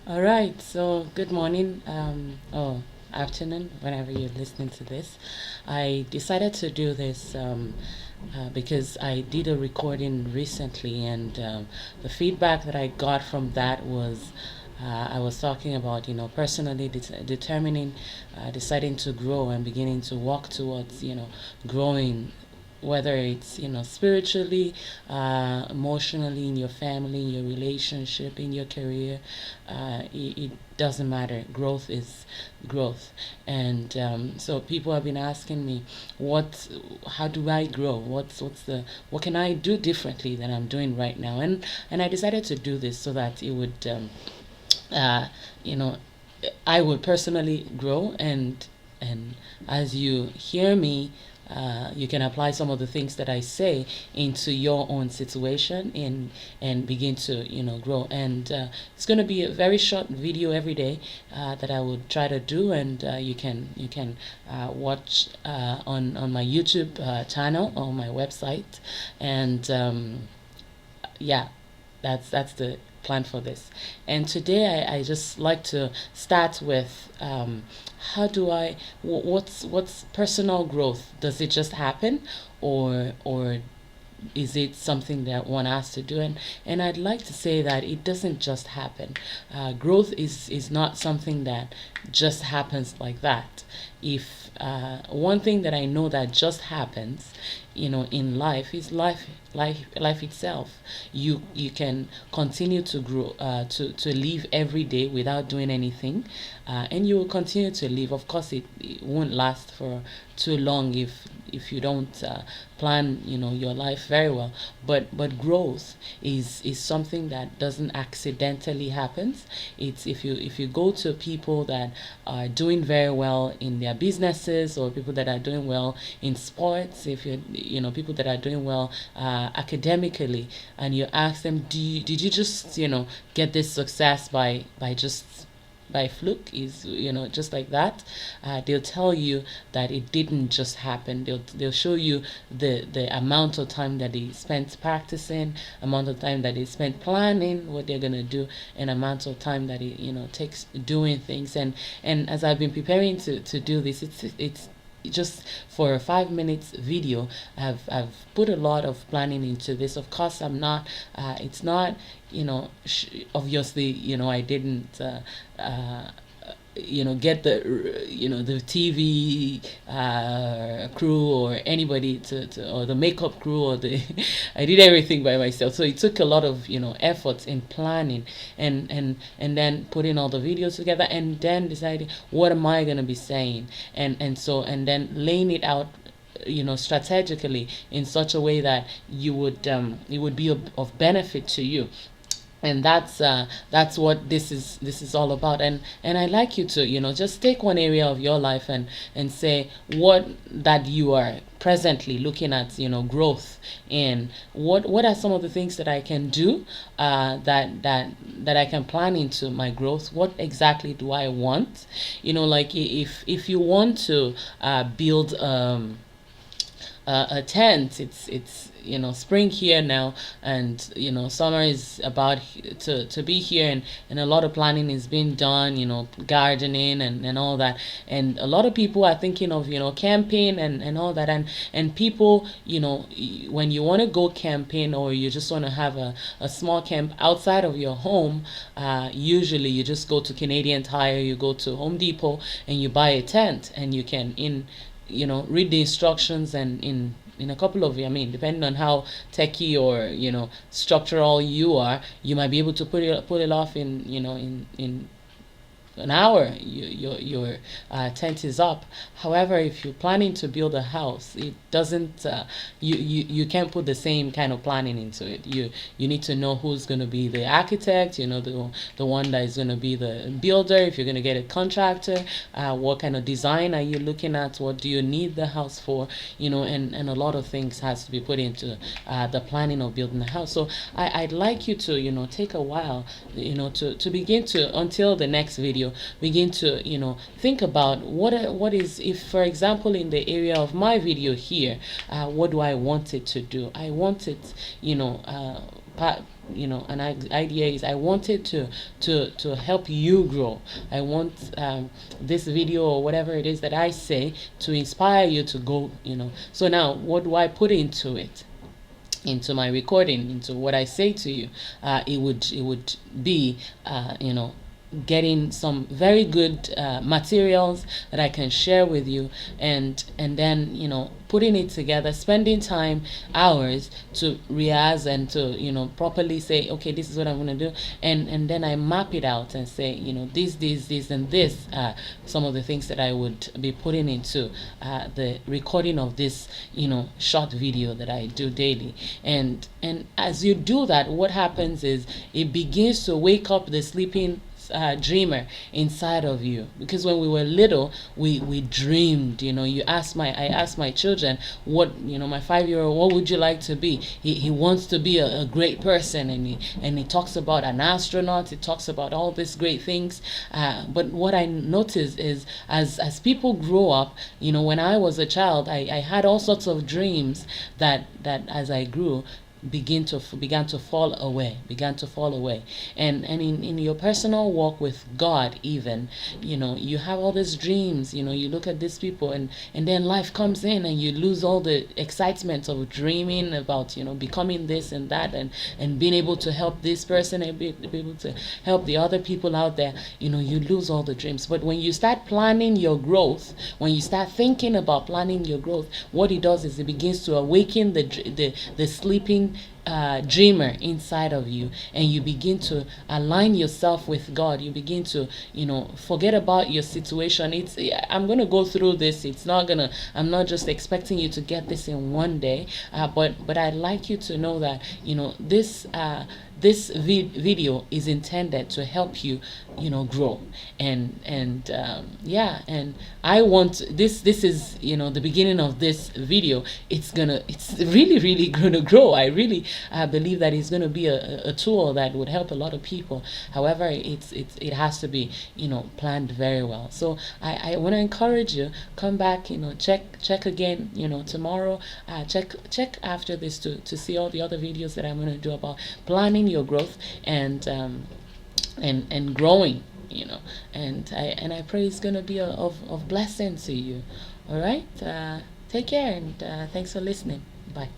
All right, so good morning, afternoon, whenever you're listening to this. I decided to do this because I did a recording recently, and the feedback that I got from that was I was talking about, personally determining, deciding to grow and beginning to walk towards, growing, whether it's spiritually, emotionally, in your family, in your relationship, in your career. It doesn't matter. Growth is growth. And so people have been asking me, what how do I grow? What can I do differently than I'm doing right now? And I decided to do this so that it would uh, you know I would personally grow, and as you hear me, you can apply some of the things that I say into your own situation, and begin to grow. And it's going to be a very short video every day that I would try to do, and you can watch on my YouTube channel, on my website. And yeah, that's the plan for this. And today I just like to start with, how do I what's personal growth? Does it just happen, or is it something that one has to do? And I'd like to say that it doesn't just happen. Growth is not something that just happens like that. If one thing that I know that just happens, in life, is life itself. You can continue to grow, to live every day without doing anything, and you will continue to live. Of course, it won't last for too long if you don't plan your life very well. But growth is something that doesn't accidentally happen. It's if you go to people that are doing very well in their businesses, or people that are doing well in sports, if people that are doing well academically, and you ask them, did you just get this success by just by fluke, is just like that? They'll tell you that it didn't just happen. They'll show you the amount of time that they spent practicing, amount of time that they spent planning what they're gonna do, and amount of time that it takes doing things. And as I've been preparing to do this, it's just for a 5 minutes video. I've put a lot of planning into this. Of course, I'm not. It's not. Obviously, I didn't. Get the TV crew, or anybody or the makeup crew, or the I did everything by myself. So it took a lot of efforts in planning, and then putting all the videos together, and then deciding what am I going to be saying, and then laying it out strategically, in such a way that it would be of benefit to you. And that's what this is all about. And I like you to just take one area of your life, and say what that you are presently looking at, growth in. What are some of the things that I can do, that I can plan into my growth? What exactly do I want? Like, if you want to build a tent. It's spring here now, and summer is about to be here, and a lot of planning is being done, gardening and all that. And a lot of people are thinking of camping and all that. And people, when you want to go camping, or you just want to have a small camp outside of your home, usually you just go to Canadian Tire, you go to Home Depot, and you buy a tent, and you can read the instructions, and in a couple of, depending on how techy or structural you are, you might be able to put it off in in an hour. Your tent is up. However, if you're planning to build a house, it doesn't. You can't put the same kind of planning into it. You need to know who's going to be the architect. The one that is going to be the builder. If you're going to get a contractor, what kind of design are you looking at? What do you need the house for? And a lot of things has to be put into the planning of building the house. So I'd like you to take a while, to begin to, until the next video, video, begin to, think about what is, if for example in the area of my video here, what do I want it to do? I want it, an idea is I wanted to help you grow. I want this video or whatever it is that I say to inspire you to go. So now what do I put into it, into my recording, into what I say to you? It would be getting some very good materials that I can share with you, and then putting it together, spending time, hours to rehearse and to properly say, okay, this is what I'm going to do, and then I map it out and say, this and this, some of the things that I would be putting into the recording of this short video that I do daily. And as you do that, what happens is it begins to wake up the sleeping dreamer inside of you. Because when we were little, we dreamed. I asked my children, what my 5-year-old, what would you like to be? He wants to be a great person, and he talks about an astronaut. He talks about all these great things. But what I noticed is, as people grow up, when I was a child, I had all sorts of dreams that as I grew began to fall away. And in your personal walk with God, even you have all these dreams. You look at these people, and then life comes in and you lose all the excitement of dreaming about becoming this and that, and being able to help this person and be able to help the other people out there. You lose all the dreams. But when you start planning your growth, when you start thinking about planning your growth, what it does is it begins to awaken the sleeping dreamer inside of you, and you begin to align yourself with God. You begin to forget about your situation. I'm going to go through this. I'm not just expecting you to get this in one day, but I'd like you to know that this video is intended to help you grow. And I want this is the beginning of this video. It's really, really gonna grow. I really believe that it's gonna be a tool that would help a lot of people. However, it has to be planned very well. So I want to encourage you, come back, check again tomorrow, check after this to see all the other videos that I'm going to do about planning your growth and growing. And I pray it's going to be of blessing to you. All right, take care, and thanks for listening. Bye.